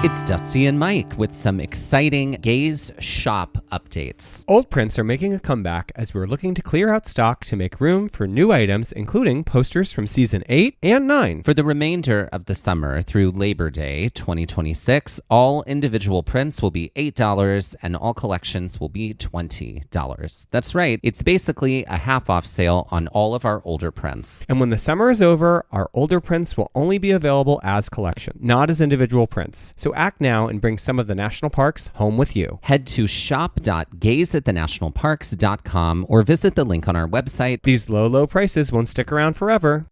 It's Dusty and Mike with some exciting Gaze shop updates. Old prints are making a comeback as we're looking to clear out stock to make room for new items, including posters from Season 8 and 9. For the remainder of the summer through Labor Day 2026, all individual prints will be $8 and all collections will be $20. That's right, it's basically a half-off sale on all of our older prints. And when the summer is over, our older prints will only be available as collection, not as individual prints. So act now and bring some of the national parks home with you. Head to shop.gazeatthenationalparks.com or visit the link on our website. These low prices won't stick around forever.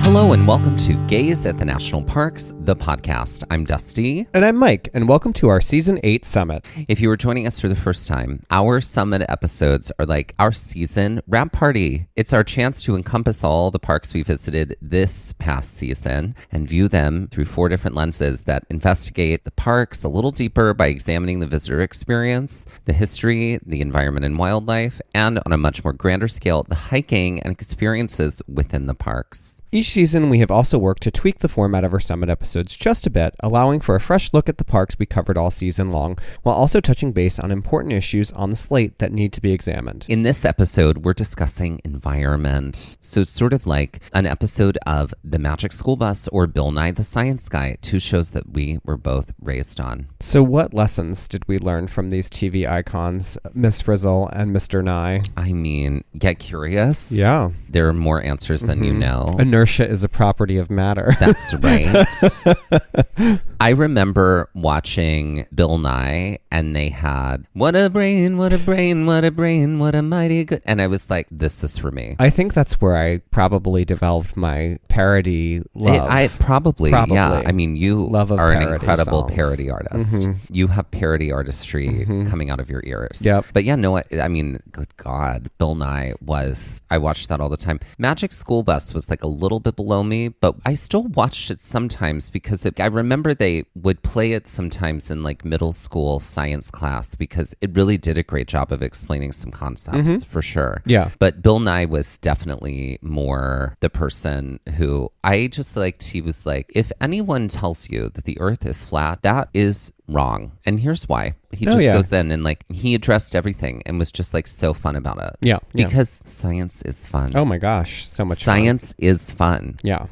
Hello and welcome to Gaze at the National Parks, the podcast. I'm Dusty. And I'm Mike, and welcome to our Season 8 Summit. If you were joining us for the first time, our Summit episodes are like our season wrap party. It's our chance to encompass all the parks we visited this past season and view them through 4 different lenses that investigate the parks a little deeper by examining the visitor experience, the history, the environment and wildlife, and on a much more grander scale, the hiking and experiences within the parks. Each season, we have also worked to tweak the format of our Summit episodes just a bit, allowing for a fresh look at the parks we covered all season long, while also touching base on important issues on the slate that need to be examined. In this episode, we're discussing environment. So sort of like an episode of The Magic School Bus or Bill Nye the Science Guy, 2 shows that we were both raised on. So what lessons did we learn from these TV icons, Miss Frizzle and Mr. Nye? I mean, get curious. Yeah. There are more answers than you know. Inertia is a property of matter. That's right. I remember watching Bill Nye and they had, what a brain, what a brain, what a brain, what a mighty good. And I was like, this is for me. I think that's where I probably developed my parody love. Probably. Yeah. I mean, you are an incredible songs. Parody artist. You have parody artistry coming out of your ears. Yep. But yeah, no, I mean, good God, Bill Nye I watched that all the time. Magic School Bus was like a little bit below me, but I still watched it sometimes because I remember they would play it sometimes in like middle school science class because it really did a great job of explaining some concepts for sure. Yeah. But Bill Nye was definitely more the person who I just liked. He was like, if anyone tells you that the earth is flat, that is wrong. And here's why. He just goes in and like he addressed everything and was just like so fun about it. Yeah. Because science is fun. Oh my gosh. So much Science is fun. Yeah.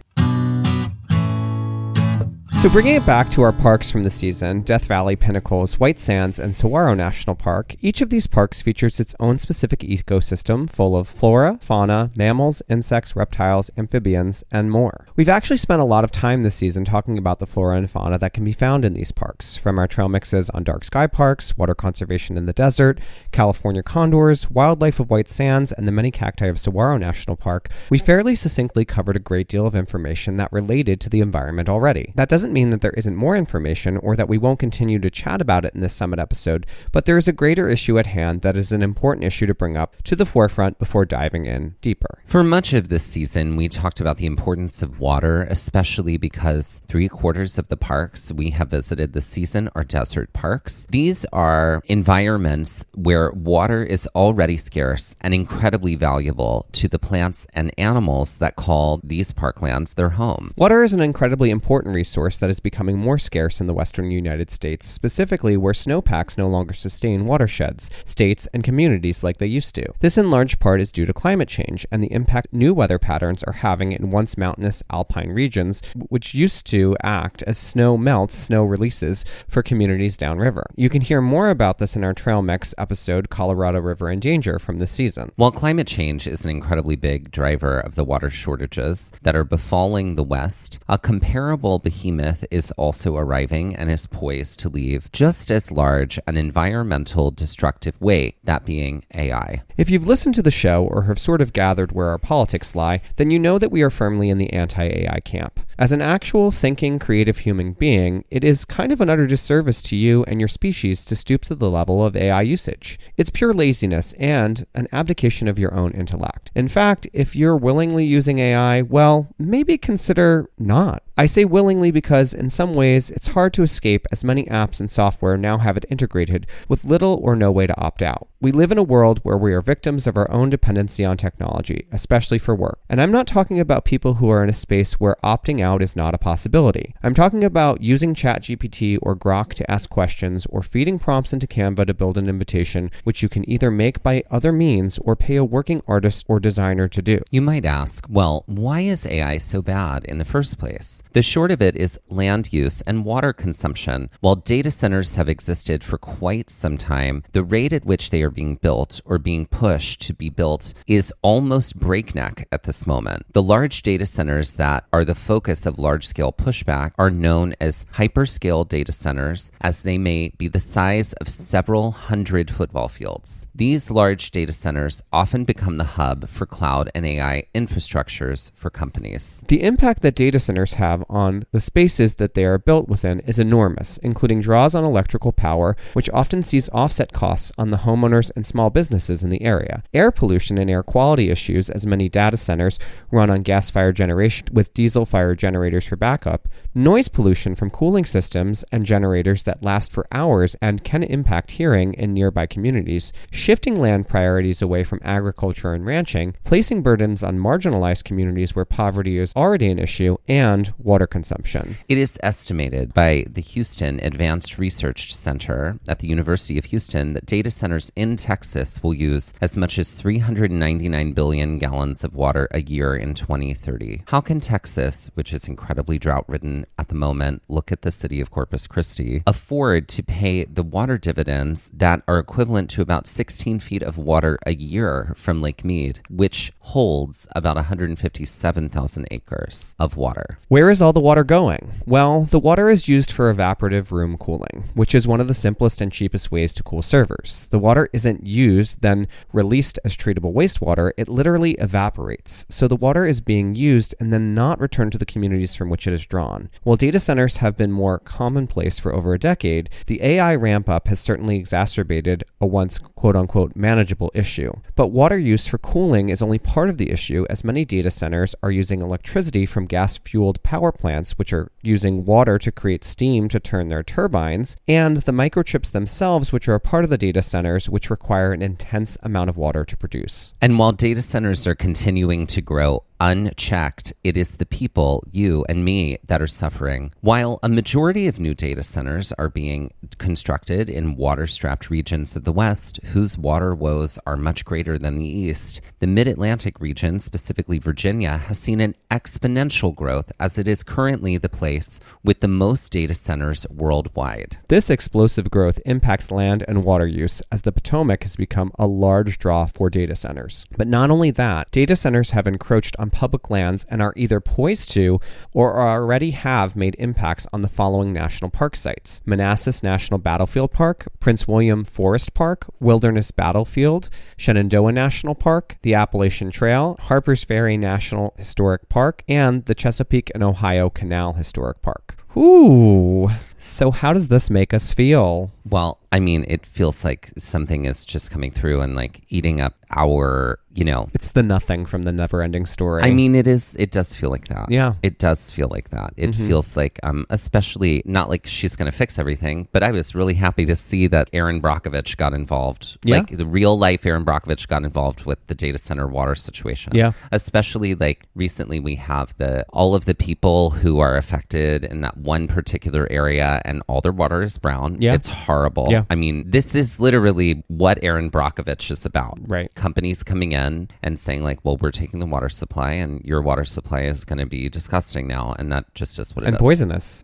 So bringing it back to our parks from the season, Death Valley, Pinnacles, White Sands, and Saguaro National Park, each of these parks features its own specific ecosystem full of flora, fauna, mammals, insects, reptiles, amphibians, and more. We've actually spent a lot of time this season talking about the flora and fauna that can be found in these parks, from our trail mixes on dark sky parks, water conservation in the desert, California condors, wildlife of White Sands, and the many cacti of Saguaro National Park. We fairly succinctly covered a great deal of information that related to the environment already. That doesn't mean that there isn't more information or that we won't continue to chat about it in this Summit episode, but there is a greater issue at hand that is an important issue to bring up to the forefront before diving in deeper. For much of this season, we talked about the importance of water, especially because 3/4 of the parks we have visited this season are desert parks. These are environments where water is already scarce and incredibly valuable to the plants and animals that call these parklands their home. Water is an incredibly important resource that is becoming more scarce in the western United States, specifically where snowpacks no longer sustain watersheds, states, and communities like they used to. This in large part is due to climate change and the impact new weather patterns are having in once mountainous alpine regions, which used to act as snow melts, snow releases for communities downriver. You can hear more about this in our Trail Mix episode, Colorado River in Danger, from this season. While climate change is an incredibly big driver of the water shortages that are befalling the West, a comparable behemoth is also arriving and is poised to leave just as large an environmental destructive weight, that being AI. If you've listened to the show or have sort of gathered where our politics lie, then you know that we are firmly in the anti-AI camp. As an actual thinking, creative human being, it is kind of an utter disservice to you and your species to stoop to the level of AI usage. It's pure laziness and an abdication of your own intellect. In fact, if you're willingly using AI, well, maybe consider not. I say willingly because in some ways it's hard to escape as many apps and software now have it integrated with little or no way to opt out. We live in a world where we are victims of our own dependency on technology, especially for work. And I'm not talking about people who are in a space where opting out is not a possibility. I'm talking about using ChatGPT or Grok to ask questions or feeding prompts into Canva to build an invitation, which you can either make by other means or pay a working artist or designer to do. You might ask, well, why is AI so bad in the first place? The short of it is land use and water consumption. While data centers have existed for quite some time, the rate at which they are being built or being pushed to be built is almost breakneck at this moment. The large data centers that are the focus of large-scale pushback are known as hyperscale data centers, as they may be the size of several hundred football fields. These large data centers often become the hub for cloud and AI infrastructures for companies. The impact that data centers have on the spaces that they are built within is enormous, including draws on electrical power, which often sees offset costs on the homeowners and small businesses in the area. Air pollution and air quality issues, as many data centers run on gas-fired generation with diesel-fired generators for backup. Noise pollution from cooling systems and generators that last for hours and can impact hearing in nearby communities. Shifting land priorities away from agriculture and ranching, placing burdens on marginalized communities where poverty is already an issue, and water consumption. It is estimated by the Houston Advanced Research Center at the University of Houston that data centers in Texas will use as much as 399 billion gallons of water a year in 2030. How can Texas, which is incredibly drought-ridden at the moment, look at the city of Corpus Christi, afford to pay the water dividends that are equivalent to about 16 feet of water a year from Lake Mead, which holds about 157,000 acres of water? Where is all the water going? Well, the water is used for evaporative room cooling, which is one of the simplest and cheapest ways to cool servers. The water isn't used, then released as treatable wastewater. It literally evaporates. So the water is being used and then not returned to the communities from which it is drawn. While data centers have been more commonplace for over a decade, the AI ramp-up has certainly exacerbated a once quote-unquote manageable issue. But water use for cooling is only part of the issue, as many data centers are using electricity from gas-fueled power plants, which are using water to create steam to turn their turbines, and the microchips themselves, which are a part of the data centers, which require an intense amount of water to produce. And while data centers are continuing to grow unchecked, it is the people, you and me, that are suffering. While a majority of new data centers are being constructed in water-strapped regions of the West, whose water woes are much greater than the East, the Mid-Atlantic region, specifically Virginia, has seen an exponential growth, as it is currently the place with the most data centers worldwide. This explosive growth impacts land and water use, as the Potomac has become a large draw for data centers. But not only that, data centers have encroached on public lands and are either poised to or already have made impacts on the following national park sites: Manassas National Battlefield Park, Prince William Forest Park, Wilderness Battlefield, Shenandoah National Park, the Appalachian Trail, Harpers Ferry National Historic Park, and the Chesapeake and Ohio Canal Historic Park. Ooh. So how does this make us feel? Well, I mean, it feels like something is just coming through and like eating up our, It's the nothing from the Never-Ending Story. I mean, it does feel like that. Yeah. It does feel like that. It feels like, especially not like she's going to fix everything, but I was really happy to see that Aaron Brockovich got involved. Yeah. Like the real life Aaron Brockovich got involved with the data center water situation. Yeah. Especially like recently we have all of the people who are affected in that one particular area and all their water is brown. Yeah. It's horrible. Yeah. I mean, this is literally what Aaron Brockovich is about. Right. Companies coming in and saying like, well, we're taking the water supply and your water supply is going to be disgusting now. And that just is what it is.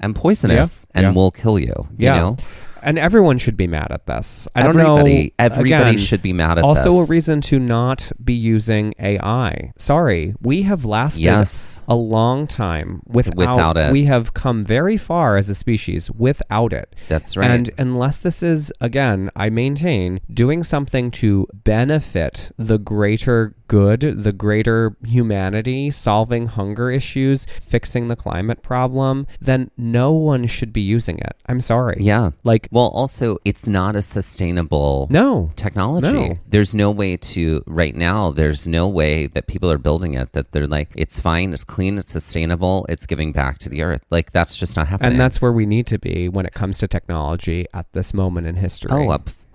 And poisonous. And Yeah. will kill you, Yeah. you know? And everyone should be mad at this. I don't Everybody know. Everybody should be mad at this. Also a reason to not be using AI. Sorry, we have lasted a long time without it. We have come very far as a species without it. That's right. And unless this is, again, I maintain, doing something to benefit the greater good, the greater humanity, solving hunger issues, fixing the climate problem, then no one should be using it. I'm sorry. Yeah. Well, also, it's not a sustainable technology. No. There's no way right now, there's no way that people are building it that they're like, it's fine, it's clean, it's sustainable, it's giving back to the earth. Like, that's just not happening. And that's where we need to be when it comes to technology at this moment in history.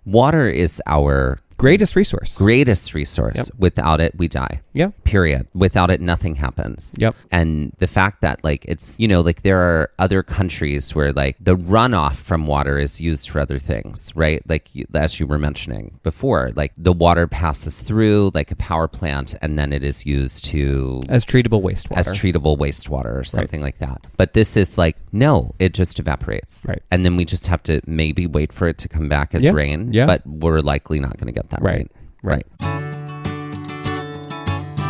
Water is our Greatest resource. Greatest resource. Yep. Without it, we die. Yeah. Period. Without it, nothing happens. Yep. And the fact that like it's, you know, like there are other countries where like the runoff from water is used for other things, right? Like as you were mentioning before, like the water passes through like a power plant and then it is used to As treatable wastewater. Or something like that. But this is like, no, it just evaporates. Right. And then we just have to maybe wait for it to come back as rain. Yeah. But we're likely not going to get that rain. Right.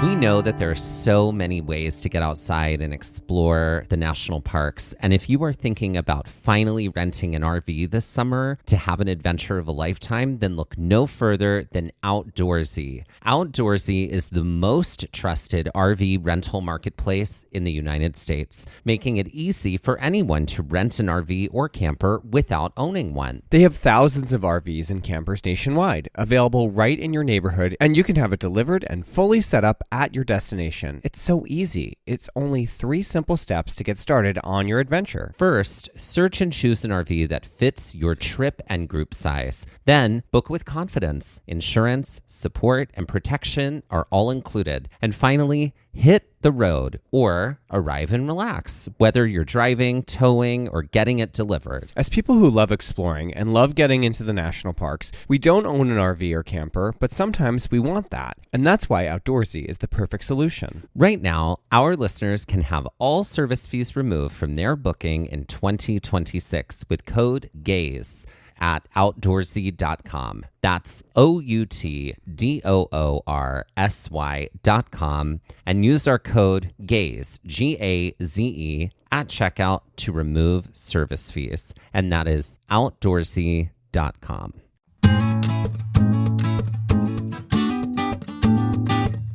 We know that there are so many ways to get outside and explore the national parks. And if you are thinking about finally renting an RV this summer to have an adventure of a lifetime, then look no further than Outdoorsy. Outdoorsy is the most trusted RV rental marketplace in the United States, making it easy for anyone to rent an RV or camper without owning one. They have thousands of RVs and campers nationwide, available right in your neighborhood, and you can have it delivered and fully set up at your destination. It's so easy. It's only 3 simple steps to get started on your adventure. First, search and choose an RV that fits your trip and group size. Then, book with confidence. Insurance, support, and protection are all included. And finally, hit the road or arrive and relax, whether you're driving, towing, or getting it delivered. As people who love exploring and love getting into the national parks, we don't own an RV or camper, but sometimes we want that. And that's why Outdoorsy is the perfect solution. Right now, our listeners can have all service fees removed from their booking in 2026 with code GAZE at outdoorsy.com. That's outdoorsy.com, and use our code GAZE, GAZE, at checkout to remove service fees. And that is outdoorsy.com.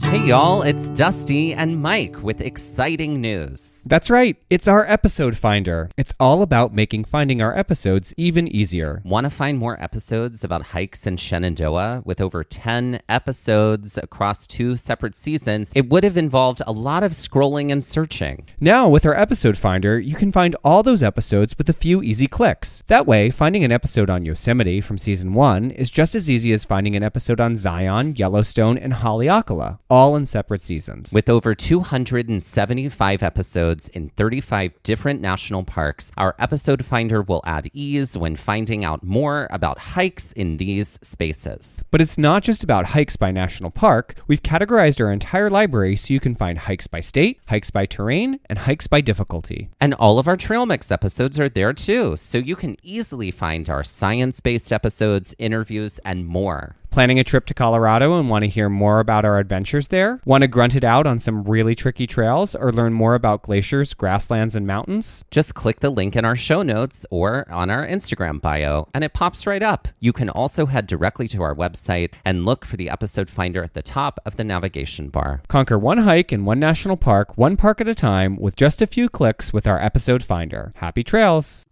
Hey y'all, it's Dusty and Mike with exciting news. That's right, it's our episode finder. It's all about making finding our episodes even easier. Want to find more episodes about hikes in Shenandoah? With over 10 episodes across 2 separate seasons, it would have involved a lot of scrolling and searching. Now, with our episode finder, you can find all those episodes with a few easy clicks. That way, finding an episode on Yosemite from season 1 is just as easy as finding an episode on Zion, Yellowstone, and Haleakala, all in separate seasons. With over 275 episodes in 35 different national parks, our episode finder will add ease when finding out more about hikes in these spaces. But it's not just about hikes by national park. We've categorized our entire library so you can find hikes by state, hikes by terrain, and hikes by difficulty. And all of our Trail Mix episodes are there too, so you can easily find our science-based episodes, interviews, and more. Planning a trip to Colorado and want to hear more about our adventures there? Want to grunt it out on some really tricky trails or learn more about glaciers, grasslands, and mountains? Just click the link in our show notes or on our Instagram bio, and it pops right up. You can also head directly to our website and look for the episode finder at the top of the navigation bar. Conquer one hike in one national park, one park at a time, with just a few clicks with our episode finder. Happy trails!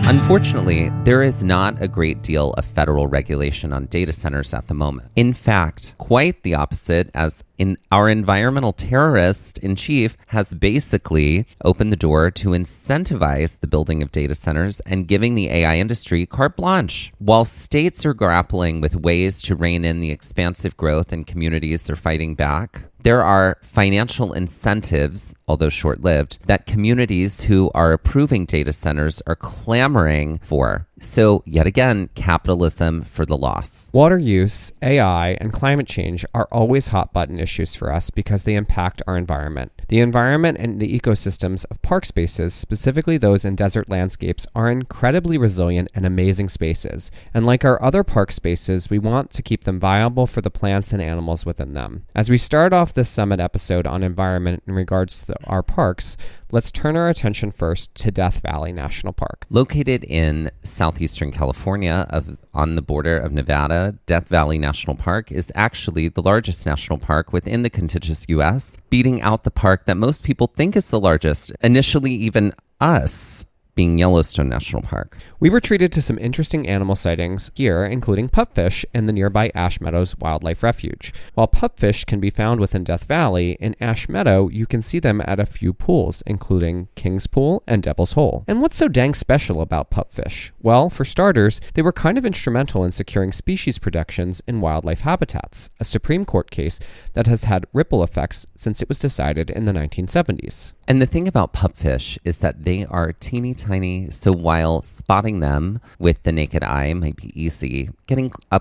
Unfortunately, there is not a great deal of federal regulation on data centers at the moment. In fact, quite the opposite, as our environmental terrorist in chief has basically opened the door to incentivize the building of data centers and giving the AI industry carte blanche. While states are grappling with ways to rein in the expansive growth and communities are fighting back, there are financial incentives, although short-lived, that communities who are approving data centers are clamoring for. So, yet again, capitalism for the loss. Water use, AI, and climate change are always hot-button issues for us because they impact our environment. The environment and the ecosystems of park spaces, specifically those in desert landscapes, are incredibly resilient and amazing spaces. And like our other park spaces, we want to keep them viable for the plants and animals within them. As we start off this summit episode on environment in regards to our parks, let's turn our attention first to Death Valley National Park. Located in southeastern California on the border of Nevada, Death Valley National Park is actually the largest national park within the contiguous U.S., beating out the park that most people think is the largest, initially even us, being Yellowstone National Park. We were treated to some interesting animal sightings here, including pupfish in the nearby Ash Meadows Wildlife Refuge. While pupfish can be found within Death Valley, in Ash Meadow you can see them at a few pools, including King's Pool and Devil's Hole. And what's so dang special about pupfish? Well, for starters, they were kind of instrumental in securing species protections in wildlife habitats, a Supreme Court case that has had ripple effects since it was decided in the 1970s. And the thing about pupfish is that they are teeny tiny, so while spotting them with the naked eye might be easy, getting a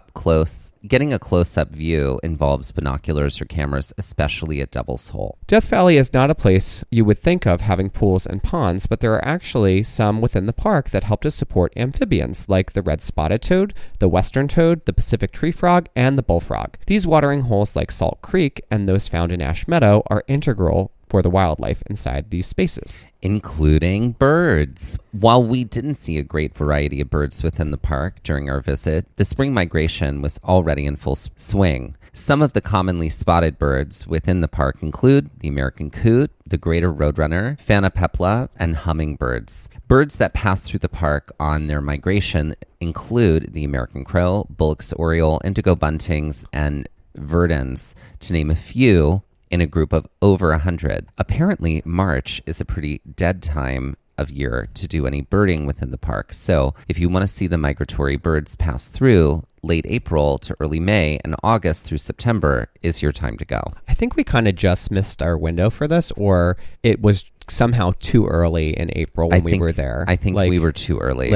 close-up view involves binoculars or cameras, especially at Devil's Hole. Death Valley is not a place you would think of having pools and ponds, but there are actually some within the park that help to support amphibians, like the red-spotted toad, the western toad, the Pacific tree frog, and the bullfrog. These watering holes like Salt Creek and those found in Ash Meadow are integral for the wildlife inside these spaces, including birds. While we didn't see a great variety of birds within the park during our visit, the spring migration was already in full swing. Some of the commonly spotted birds within the park include the American coot, the greater roadrunner, phanapepla, and hummingbirds. Birds that pass through the park on their migration include the American crow, Bullock's oriole, indigo buntings, and verdins, to name a few, in a group of over 100. Apparently, March is a pretty dead time of year to do any birding within the park. So if you want to see the migratory birds pass through, late April to early May and August through September is your time to go. I think we kind of just missed our window for this, or it was somehow too early in April when we were there. I think we were too early.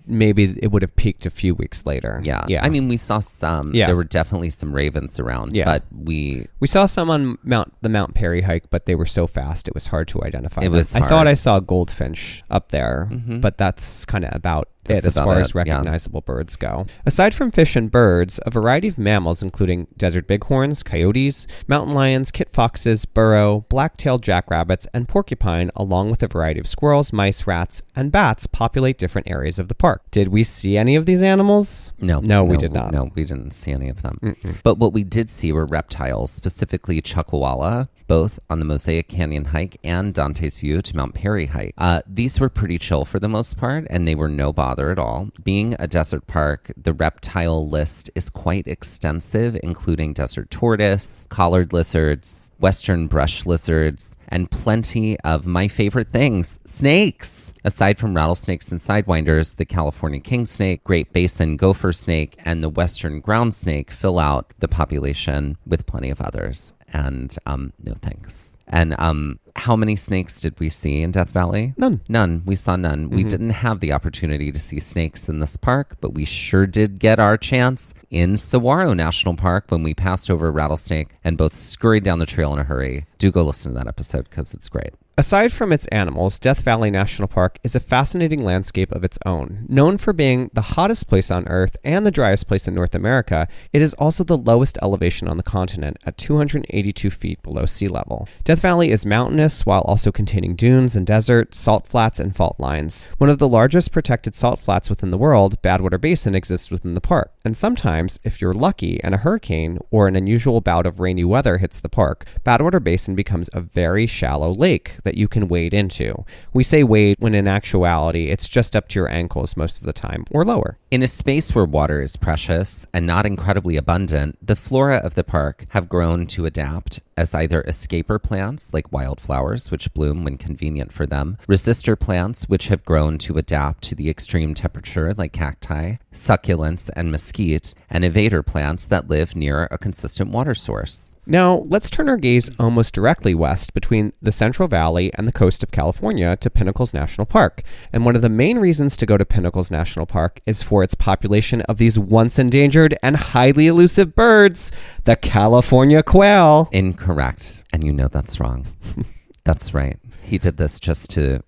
Maybe it would have peaked a few weeks later. Yeah. I mean, we saw some. Yeah. There were definitely some ravens around. Yeah. But we saw some on the Mount Perry hike, but they were so fast it was hard to identify. It was hard. I thought I saw a goldfinch up there, but that's kind of about it as far as recognizable birds go. Aside from fish and birds, a variety of mammals, including desert bighorns, coyotes, mountain lions, kit foxes, burrow, black-tailed jackrabbits, and porcupine, along with a variety of squirrels, mice, rats, and bats, populate different areas of the park. Did we see any of these animals? No, we did not. No, we didn't see any of them. But what we did see were reptiles, specifically chuckawalla, both on the Mosaic Canyon hike and Dante's View to Mount Perry hike. These were pretty chill for the most part, and they were no bother at all. Being a desert park, the reptile list is quite extensive, including desert tortoise, collared lizards, western brush lizards, and plenty of my favorite things, snakes. Aside from rattlesnakes and sidewinders, the California king snake, Great Basin gopher snake, and the western ground snake fill out the population, with plenty of others. And no thanks. And how many snakes did we see in Death Valley? None. We saw none. We didn't have the opportunity to see snakes in this park, but we sure did get our chance in Saguaro National Park when we passed over a rattlesnake and both scurried down the trail in a hurry. Do go listen to that episode because it's great. Aside from its animals, Death Valley National Park is a fascinating landscape of its own. Known for being the hottest place on Earth and the driest place in North America, it is also the lowest elevation on the continent at 282 feet below sea level. Death Valley is mountainous while also containing dunes and desert, salt flats, and fault lines. One of the largest protected salt flats within the world, Badwater Basin, exists within the park. And sometimes, if you're lucky and a hurricane or an unusual bout of rainy weather hits the park, Badwater Basin becomes a very shallow lake that you can wade into. We say wade when in actuality it's just up to your ankles most of the time, or lower. In a space where water is precious and not incredibly abundant, the flora of the park have grown to adapt as either escaper plants like wildflowers, which bloom when convenient for them, resistor plants, which have grown to adapt to the extreme temperature like cacti, succulents, and mesquite, and evader plants that live near a consistent water source. Now, let's turn our gaze almost directly west between the Central Valley and the coast of California to Pinnacles National Park. And one of the main reasons to go to Pinnacles National Park is for its population of these once endangered and highly elusive birds, the California quail. Incorrect. And you know that's wrong. That's right. He did this just to...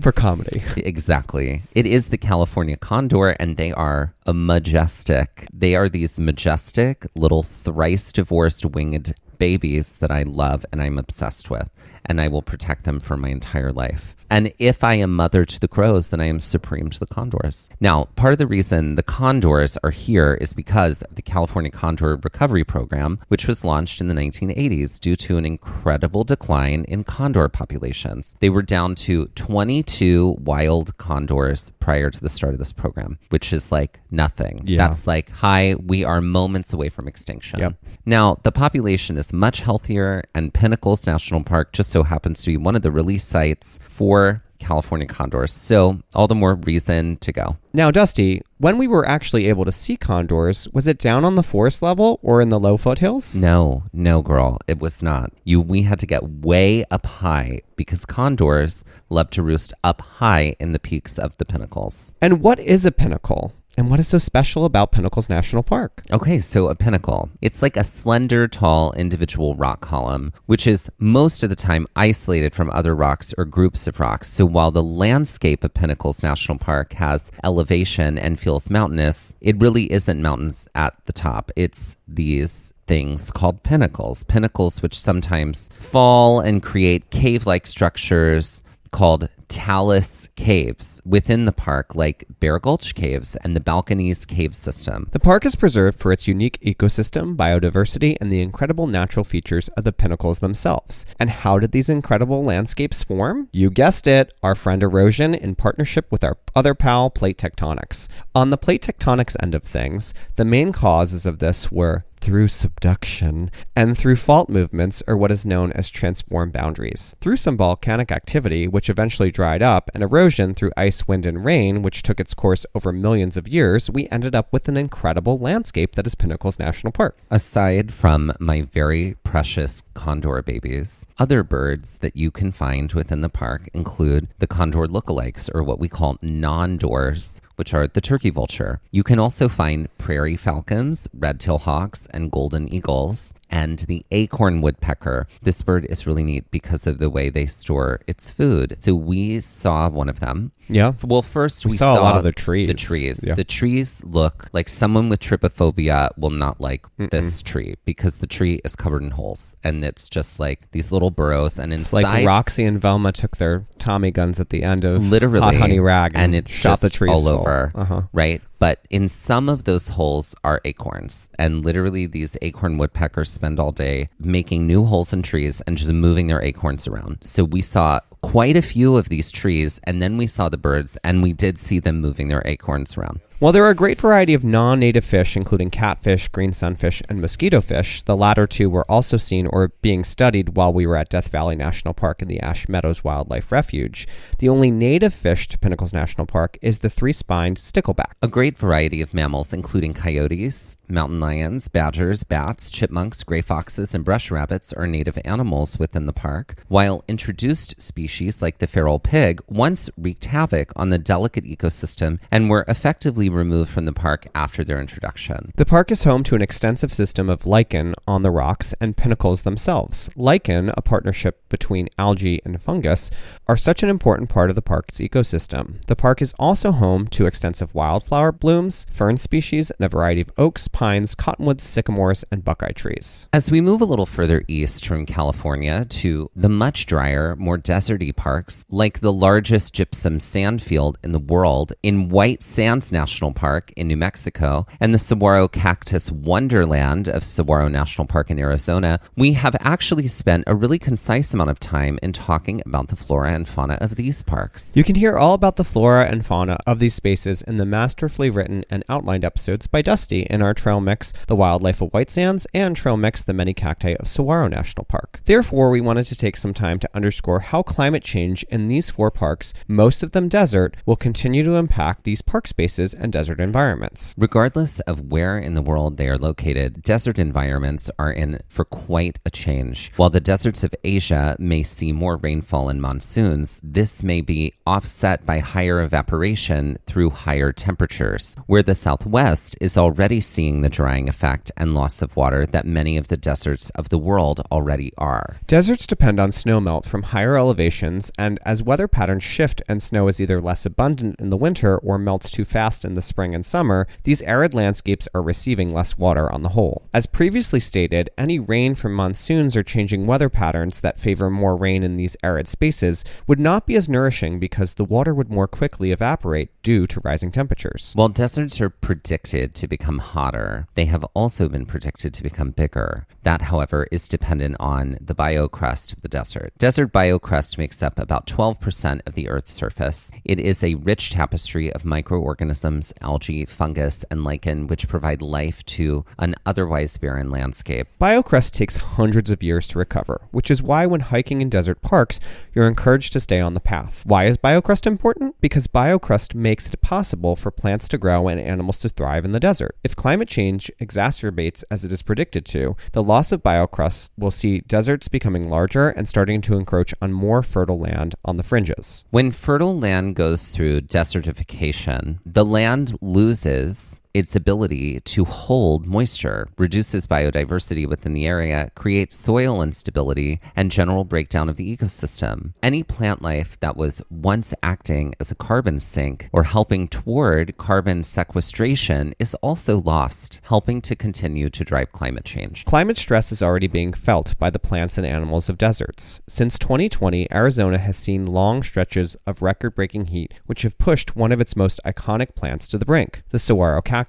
For comedy. Exactly. It is the California condor, and they are a majestic. They are these majestic little thrice divorced winged babies that I love and I'm obsessed with, and I will protect them for my entire life. And if I am mother to the crows, then I am supreme to the condors. Now, part of the reason the condors are here is because of the California Condor Recovery Program, which was launched in the 1980s due to an incredible decline in condor populations. They were down to 22 wild condors prior to the start of this program, which is like nothing. Yeah. That's like, hi, we are moments away from extinction. Yep. Now, the population is much healthier, and Pinnacles National Park just so happens to be one of the release sites for California condors. So all the more reason to go. Now, Dusty, when we were actually able to see condors, was it down on the forest level or in the low foothills? No, girl, it was not. We had to get way up high because condors love to roost up high in the peaks of the pinnacles. And what is a pinnacle? And what is so special about Pinnacles National Park? Okay, so a pinnacle. It's like a slender, tall, individual rock column, which is most of the time isolated from other rocks or groups of rocks. So while the landscape of Pinnacles National Park has elevation and feels mountainous, it really isn't mountains at the top. It's these things called pinnacles. Pinnacles which sometimes fall and create cave-like structures called talus caves within the park, like Bear Gulch Caves and the Balconies Cave System. The park is preserved for its unique ecosystem, biodiversity, and the incredible natural features of the pinnacles themselves. And how did these incredible landscapes form? You guessed it, our friend erosion in partnership with our other pal, plate tectonics. On the plate tectonics end of things, the main causes of this were through subduction and through fault movements, or what is known as transform boundaries. Through some volcanic activity, which eventually dried up, and erosion through ice, wind, and rain, which took its course over millions of years, we ended up with an incredible landscape that is Pinnacles National Park. Aside from my very precious condor babies, other birds that you can find within the park include the condor lookalikes, or what we call non-dors, which are the turkey vulture. You can also find prairie falcons, red-tailed hawks, and golden eagles, and the acorn woodpecker. This bird is really neat because of the way they store its food. So we saw one of them. Yeah. Well, first we saw a lot of the trees. Yeah. The trees look like someone with trypophobia will not like this tree because the tree is covered in holes and it's just like these little burrows. And it's inside, like Roxy and Velma took their Tommy guns at the end of literally Hot Honey Rag and it's shot just the trees all over, Uh-huh. right? But in some of those holes are acorns. And literally these acorn woodpeckers spend all day making new holes in trees and just moving their acorns around. So we saw quite a few of these trees, and then we saw the birds, and we did see them moving their acorns around. While there are a great variety of non-native fish, including catfish, green sunfish, and mosquito fish, the latter two were also seen or being studied while we were at Death Valley National Park and the Ash Meadows Wildlife Refuge. The only native fish to Pinnacles National Park is the three-spined stickleback. A great variety of mammals, including coyotes, mountain lions, badgers, bats, chipmunks, gray foxes, and brush rabbits are native animals within the park, while introduced species like the feral pig once wreaked havoc on the delicate ecosystem and were effectively removed from the park after their introduction. The park is home to an extensive system of lichen on the rocks and pinnacles themselves. Lichen, a partnership between algae and fungus, are such an important part of the park's ecosystem. The park is also home to extensive wildflower blooms, fern species, and a variety of oaks, pines, cottonwoods, sycamores, and buckeye trees. As we move a little further east from California to the much drier, more deserty parks, like the largest gypsum sand field in the world in White Sands National Park in New Mexico and the Saguaro Cactus Wonderland of Saguaro National Park in Arizona, we have actually spent a really concise amount of time in talking about the flora and fauna of these parks. You can hear all about the flora and fauna of these spaces in the masterfully written and outlined episodes by Dusty in our Trail Mix, The Wildlife of White Sands, and Trail Mix, The Many Cacti of Saguaro National Park. Therefore, we wanted to take some time to underscore how climate change in these four parks, most of them desert, will continue to impact these park spaces and desert environments. Regardless of where in the world they are located, desert environments are in for quite a change. While the deserts of Asia may see more rainfall in monsoons, this may be offset by higher evaporation through higher temperatures, where the Southwest is already seeing the drying effect and loss of water that many of the deserts of the world already are. Deserts depend on snowmelt from higher elevations, and as weather patterns shift and snow is either less abundant in the winter or melts too fast in in the spring and summer, these arid landscapes are receiving less water on the whole. As previously stated, any rain from monsoons or changing weather patterns that favor more rain in these arid spaces would not be as nourishing because the water would more quickly evaporate due to rising temperatures. While deserts are predicted to become hotter, they have also been predicted to become bigger. That, however, is dependent on the biocrust of the desert. Desert biocrust makes up about 12% of the Earth's surface. It is a rich tapestry of microorganisms, algae, fungus, and lichen which provide life to an otherwise barren landscape. Biocrust takes hundreds of years to recover, which is why when hiking in desert parks, you're encouraged to stay on the path. Why is biocrust important? Because biocrust makes it possible for plants to grow and animals to thrive in the desert. If climate change exacerbates as it is predicted to, the loss of biocrust will see deserts becoming larger and starting to encroach on more fertile land on the fringes. When fertile land goes through desertification, the land loses its ability to hold moisture, reduces biodiversity within the area, creates soil instability, and general breakdown of the ecosystem. Any plant life that was once acting as a carbon sink or helping toward carbon sequestration is also lost, helping to continue to drive climate change. Climate stress is already being felt by the plants and animals of deserts. Since 2020, Arizona has seen long stretches of record-breaking heat, which have pushed one of its most iconic plants to the brink, the saguaro cactus.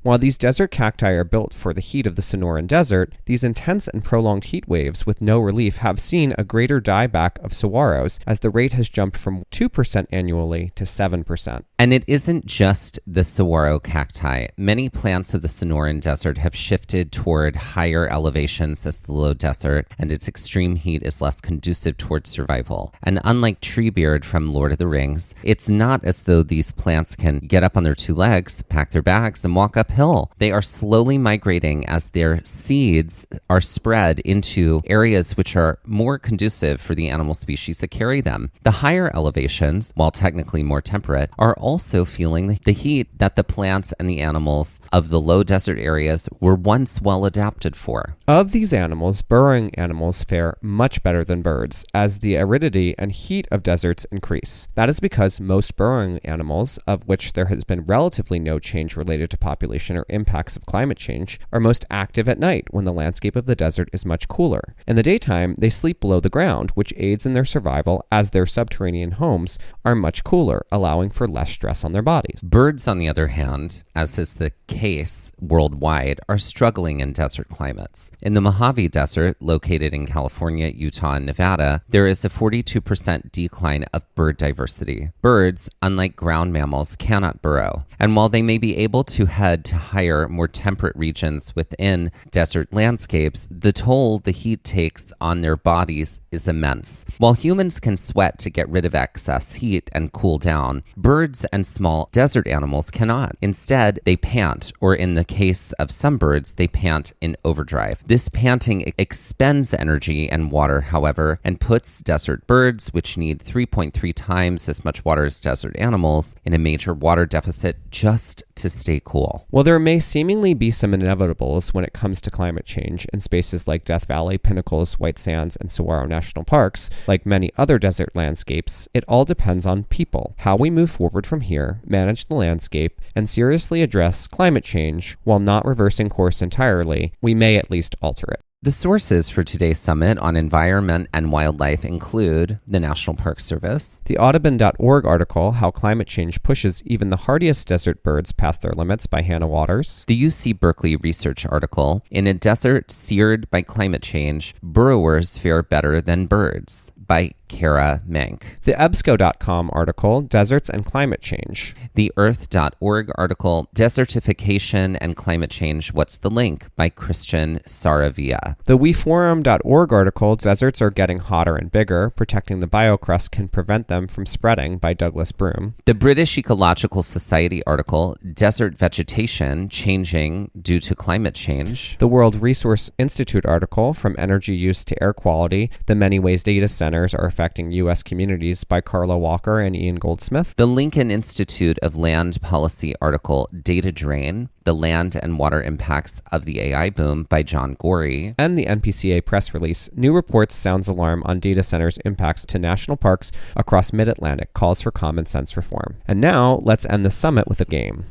While these desert cacti are built for the heat of the Sonoran Desert, these intense and prolonged heat waves with no relief have seen a greater dieback of saguaros as the rate has jumped from 2% annually to 7%. And it isn't just the saguaro cacti. Many plants of the Sonoran Desert have shifted toward higher elevations as the low desert, and its extreme heat is less conducive towards survival. And unlike Treebeard from Lord of the Rings, it's not as though these plants can get up on their two legs, pack their bags, and walk uphill. They are slowly migrating as their seeds are spread into areas which are more conducive for the animal species that carry them. The higher elevations, while technically more temperate, are also feeling the heat that the plants and the animals of the low desert areas were once well adapted for. Of these animals, burrowing animals fare much better than birds as the aridity and heat of deserts increase. That is because most burrowing animals, of which there has been relatively no change related to population or impacts of climate change, are most active at night when the landscape of the desert is much cooler. In the daytime, they sleep below the ground, which aids in their survival as their subterranean homes are much cooler, allowing for less stress on their bodies. Birds, on the other hand, as is the case worldwide, are struggling in desert climates. In the Mojave Desert, located in California, Utah, and Nevada, there is a 42% decline of bird diversity. Birds, unlike ground mammals, cannot burrow. And while they may be able to head to higher, more temperate regions within desert landscapes, the toll the heat takes on their bodies is immense. While humans can sweat to get rid of excess heat and cool down, birds and small desert animals cannot. Instead, they pant, or in the case of some birds, they pant in overdrive. This panting expends energy and water, however, and puts desert birds, which need 3.3 times as much water as desert animals, in a major water deficit just to stay cool. While there may seemingly be some inevitables when it comes to climate change in spaces like Death Valley, Pinnacles, White Sands, and Saguaro National Parks, like many other desert landscapes, it all depends on people, how we move forward from here, manage the landscape, and seriously address climate change while not reversing course entirely. We may at least alter it. The sources for today's summit on environment and wildlife include the National Park Service, the Audubon.org article, How Climate Change Pushes Even the Hardiest Desert Birds Past Their Limits by Hannah Waters, the UC Berkeley research article, In a Desert Seared by Climate Change, Burrowers Fare Better Than Birds by Kara Mank, the EBSCO.com article, Deserts and Climate Change, the Earth.org article, Desertification and Climate Change, What's the Link? By Christian Saravia, the WeForum.org article, Deserts Are Getting Hotter and Bigger, Protecting the Biocrust Can Prevent Them from Spreading by Douglas Broom, the British Ecological Society article, Desert Vegetation Changing Due to Climate Change, the World Resource Institute article, From Energy Use to Air Quality, The Many Ways Data Centers Are Affecting U.S. Communities by Carla Walker and Ian Goldsmith, the Lincoln Institute of Land Policy article, Data Drain, The Land and Water Impacts of the AI Boom by John Gorey, and the NPCA press release, New Reports Sounds Alarm on Data Centers' Impacts to National Parks Across Mid-Atlantic, Calls for Common Sense Reform. And now, let's end the summit with a game.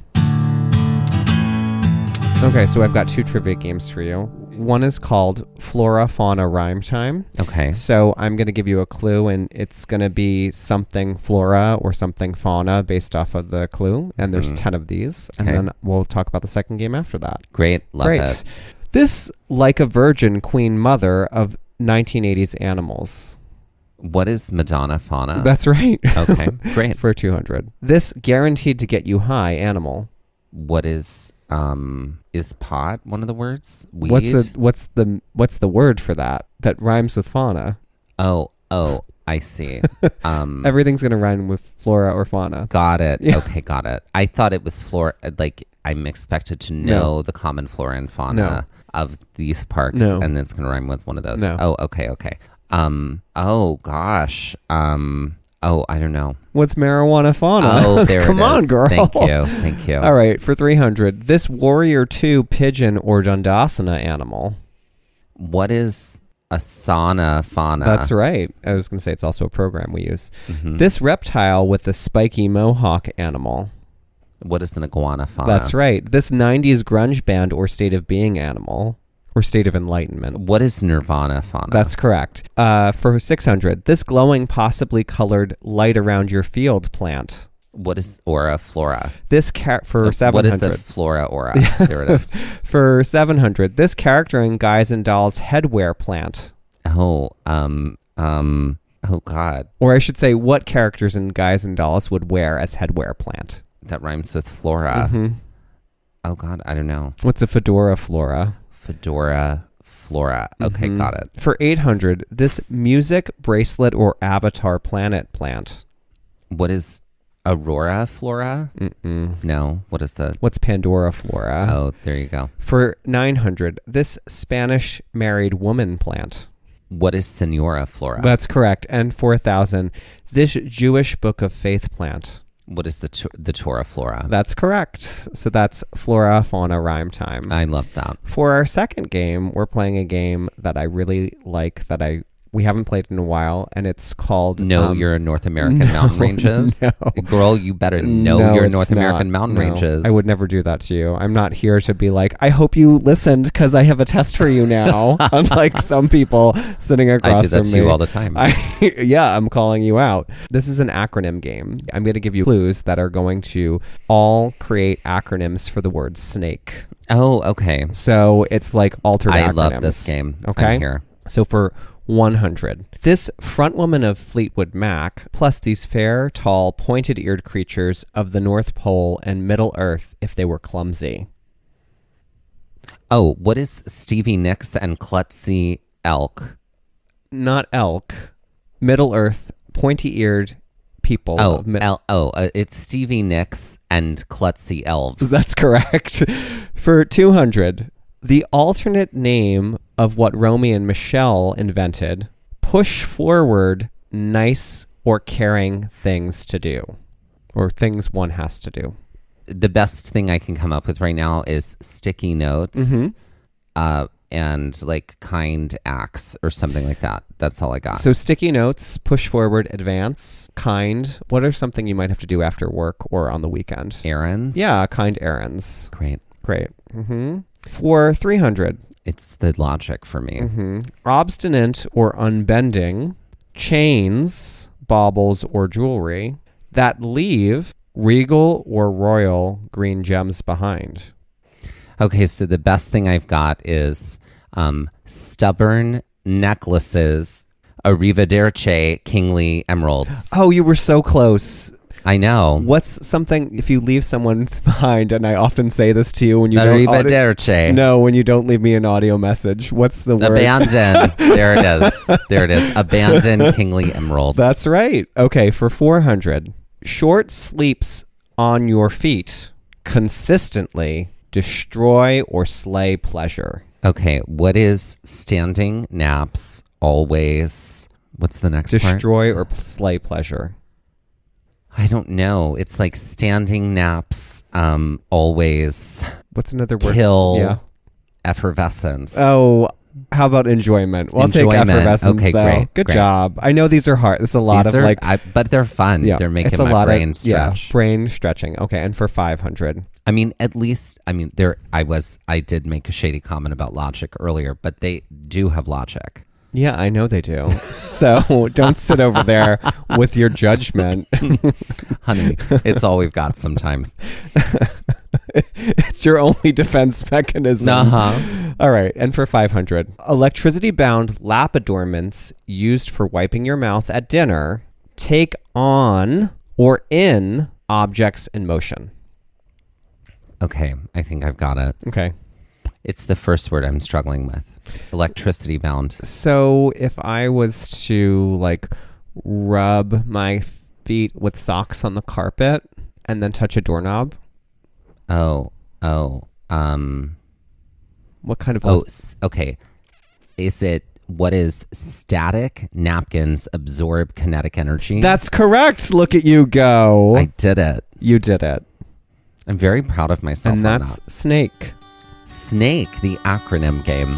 Okay, so I've got 2 trivia games for you. One is called Flora, Fauna, Rhyme Time. Okay. So I'm going to give you a clue, and it's going to be something flora or something fauna based off of the clue. And there's 10 of these. And Okay. then we'll talk about the second game after that. Great. Love Great. it. This, like a virgin queen mother of 1980s animals. What is Madonna fauna? That's right. Okay. Great. For 200. This guaranteed to get you high animal. What is pot one of the words? Weed? What's the word for that rhymes with fauna? Oh, I see. Everything's gonna rhyme with flora or fauna. Got it. Yeah. Okay, got it. I thought it was flora. Like I'm expected to know the common flora and fauna of these parks, and then it's gonna rhyme with one of those. No. Oh, okay. Oh gosh. I don't know. What's marijuana fauna? Oh, there Come it is. on, girl. Thank you. All right, for 300. This warrior 2 pigeon or Dundasana animal. What is asana fauna? That's right. I was going to say it's also a program we use. Mm-hmm. This reptile with the spiky mohawk animal. What is an iguana fauna? That's right. This 90s grunge band or state of being animal. Or state of enlightenment. What is nirvana fauna? That's correct. For 600, this glowing, possibly colored light around your field plant. What is aura flora? This for 700. What is a flora aura? There it is. For 700, this character in Guys and Dolls headwear plant. Oh God. Or I should say, what characters in Guys and Dolls would wear as headwear plant? That rhymes with flora. Mm-hmm. Oh God, I don't know. What's a fedora flora? Fedora flora. Okay, got it. For 800, this music, bracelet, or avatar planet plant. What is aurora flora? Mm-mm. No. What is the... What's Pandora flora? Oh, there you go. For 900, this Spanish married woman plant. What is senora flora? That's correct. And for 1,000, this Jewish book of faith plant. What is the Torah flora? That's correct. So that's flora, fauna, rhyme time. I love that. For our second game, we're playing a game that I really like we haven't played in a while, and it's called... Know your North American mountain ranges? No. Girl, you better know your North American mountain ranges. I would never do that to you. I'm not here to be like, I hope you listened because I have a test for you now. Unlike some people sitting across from me. I do that to you all the time. I'm calling you out. This is an acronym game. I'm going to give you clues that are going to all create acronyms for the word snake. Oh, okay. So it's like altered acronyms. I love this game. Okay. I'm here. So for 100. This frontwoman of Fleetwood Mac, plus these fair, tall, pointed-eared creatures of the North Pole and Middle Earth if they were clumsy. Oh, what is Stevie Nicks and Klutzy Elk? Not elk. Middle Earth, pointy-eared people. It's Stevie Nicks and Klutzy Elves. That's correct. For 200, the alternate name of what Romy and Michelle invented, push forward nice or caring things to do, or things one has to do. The best thing I can come up with right now is sticky notes and like kind acts or something like that. That's all I got. So sticky notes, push forward, advance, kind. What are something you might have to do after work or on the weekend? Errands? Yeah, kind errands. Great. Mm-hmm. For 300. It's the logic for me. Mm-hmm. Obstinate or unbending, chains, baubles, or jewelry that leave regal or royal green gems behind. Okay, so the best thing I've got is stubborn necklaces, arrivederci, kingly emeralds. Oh, you were so close. I know. What's something if you leave someone behind, and I often say this to you when you arrivederci. No, when you don't leave me an audio message. What's the word? Abandon. There it is. Abandon kingly emeralds. That's right. Okay, for 400. Short sleeps on your feet consistently destroy or slay pleasure. Okay, what is standing naps always? What's the next part? Destroy or slay pleasure. I don't know. It's like standing naps always What's another word? kill Yeah. effervescence. Oh, How about enjoyment? We'll take Enjoyment. effervescence, Okay, though. great, Good great. job. I know these are hard. This is a lot These of are, but they're fun. yeah, They're making it's a my lot brain of, stretch. Yeah, brain stretching. Okay, and for 500. I mean, at least, I did make a shady comment about logic earlier, but they do have logic. Yeah, I know they do. So don't sit over there with your judgment. Honey, it's all we've got sometimes. It's your only defense mechanism. Uh-huh. All right, and for 500, electricity-bound lap adornments used for wiping your mouth at dinner take on or in objects in motion. Okay, I think I've got it. Okay. It's the first word I'm struggling with. Electricity bound. So if I was to rub my feet with socks on the carpet and then touch a doorknob, what kind of Okay. What is static napkins absorb kinetic energy? That's correct. Look at you go. I did it. You did it. I'm very proud of myself. And on that's that. SNAKE. SNAKE, the acronym game.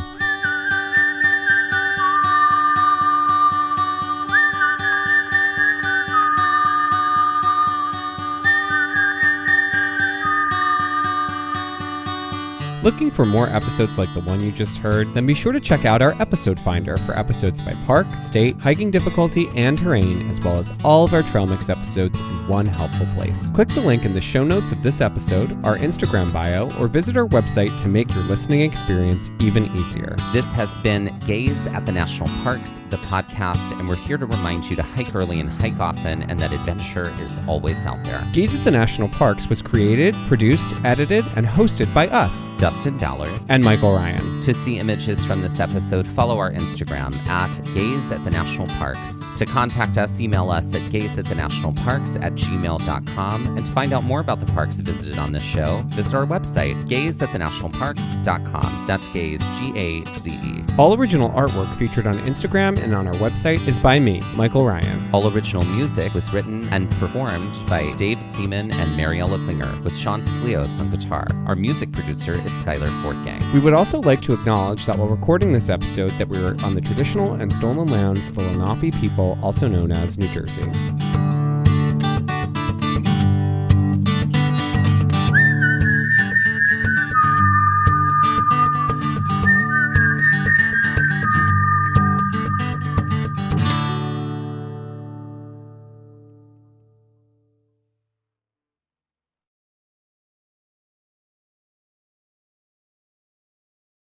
Looking for more episodes like the one you just heard? Then be sure to check out our episode finder for episodes by park, state, hiking difficulty, and terrain, as well as all of our Trail Mix episodes in one helpful place. Click the link in the show notes of this episode, our Instagram bio, or visit our website to make your listening experience even easier. This has been Gaze at the National Parks, the podcast, and we're here to remind you to hike early and hike often, and that adventure is always out there. Gaze at the National Parks was created, produced, edited, and hosted by us, Dustin Ballard and Michael Ryan. To see images from this episode, follow our Instagram at Gaze at the National Parks. To contact us, email us at gazeatthenationalparks@gmail.com. And to find out more about the parks visited on this show, visit our website, gazeatthenationalparks.com. That's Gaze, G-A-Z-E. All original artwork featured on Instagram and on our website is by me, Michael Ryan. All original music was written and performed by Dave Seaman and Mariella Klinger, with Sean Sklios on guitar. Our music producer is Skylar Fortgang. We would also like to acknowledge that while recording this episode that we were on the traditional and stolen lands of the Lenape people, also known as New Jersey.